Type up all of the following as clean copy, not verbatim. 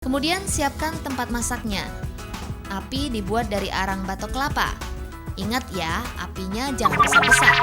Kemudian siapkan tempat masaknya. Api dibuat dari arang batok kelapa. Ingat ya, apinya jangan besar-besar.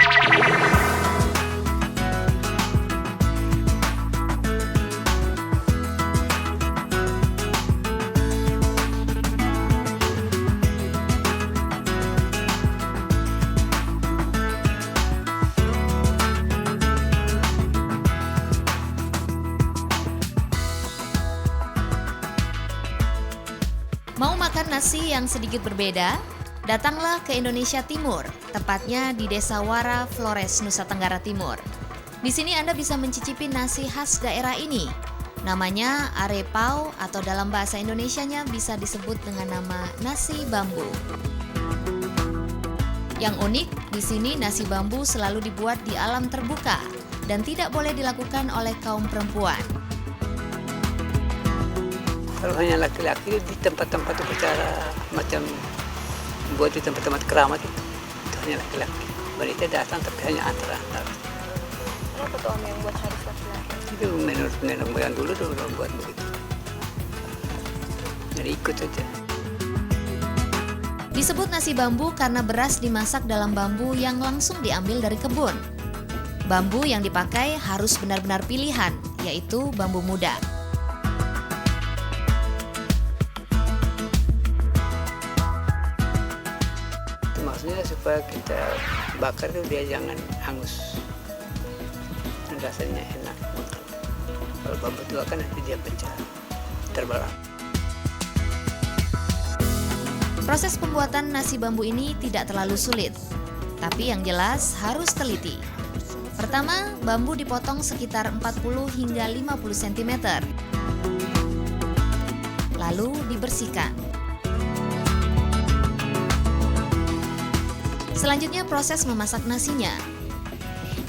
Mau makan nasi yang sedikit berbeda? Datanglah ke Indonesia Timur, tepatnya di Desa Wara, Flores, Nusa Tenggara Timur. Di sini Anda bisa mencicipi nasi khas daerah ini. Namanya arepau atau dalam bahasa Indonesianya bisa disebut dengan nama nasi bambu. Yang unik, di sini nasi bambu selalu dibuat di alam terbuka dan tidak boleh dilakukan oleh kaum perempuan. Kalau hanya laki-laki di tempat-tempat upacara macam buat di tempat-tempat keramat itu hanya laki-laki. Wanita datang tapi hanya antara-antara. Kenapa tuh Om yang buat harus laki-laki? Itu menurut nenek moyang dulu tuh orang buat begitu. Jadi ikut saja. Disebut nasi bambu karena beras dimasak dalam bambu yang langsung diambil dari kebun. Bambu yang dipakai harus benar-benar pilihan, yaitu bambu muda. Maksudnya supaya kita bakar itu dia jangan hangus dan rasanya enak. Kalau bambu tua kan nanti dia pecah, terbelah. Proses pembuatan nasi bambu ini tidak terlalu sulit, tapi yang jelas harus teliti. Pertama, bambu dipotong sekitar 40 hingga 50 cm. Lalu dibersihkan. Selanjutnya proses memasak nasinya.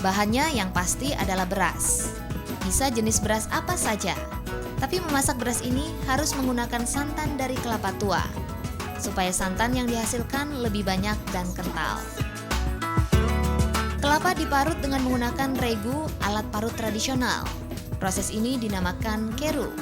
Bahannya yang pasti adalah beras. Bisa jenis beras apa saja. Tapi memasak beras ini harus menggunakan santan dari kelapa tua, supaya santan yang dihasilkan lebih banyak dan kental. Kelapa diparut dengan menggunakan regu, alat parut tradisional. Proses ini dinamakan keru.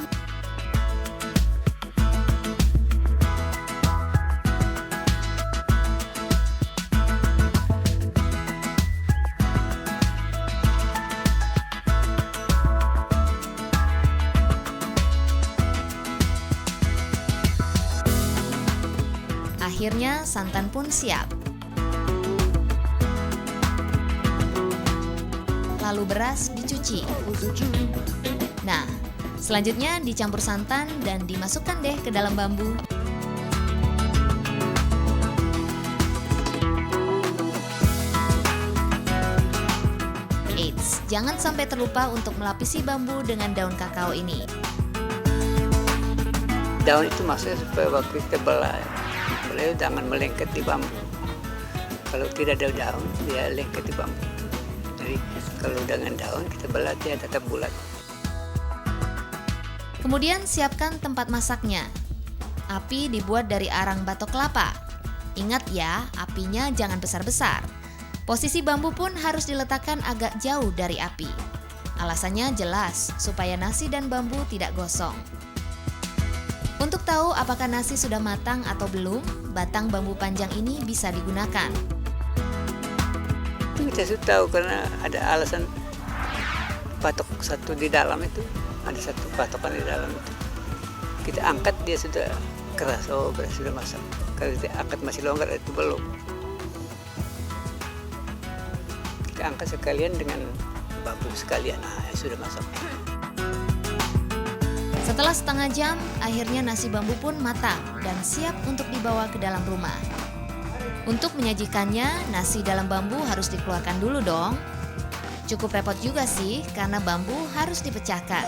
Akhirnya santan pun siap. Lalu beras dicuci. Nah, selanjutnya dicampur santan dan dimasukkan deh ke dalam bambu. Eits, jangan sampai terlupa untuk melapisi bambu dengan daun kakao ini. Daun itu maksudnya supaya waktu kita belah jangan melengket di bambu. Kalau tidak ada daun, dia lengket di bambu. Jadi kalau dengan daun kita belah dia tetap bulat. Kemudian siapkan tempat masaknya. Api dibuat dari arang batok kelapa. Ingat ya, apinya jangan besar-besar. Posisi bambu pun harus diletakkan agak jauh dari api. Alasannya jelas, supaya nasi dan bambu tidak gosong. Untuk tahu apakah nasi sudah matang atau belum, batang bambu panjang ini bisa digunakan. Kita sudah tahu karena ada alasan patok satu di dalam itu, ada satu patokan di dalam itu. Kita angkat dia sudah keras, oh berarti sudah masak. Kalau kita angkat masih longgar itu belum. Kita angkat sekalian dengan bambu sekalian, nah sudah masak. Setelah setengah jam, akhirnya nasi bambu pun matang dan siap untuk dibawa ke dalam rumah. Untuk menyajikannya, nasi dalam bambu harus dikeluarkan dulu dong. Cukup repot juga sih, karena bambu harus dipecahkan.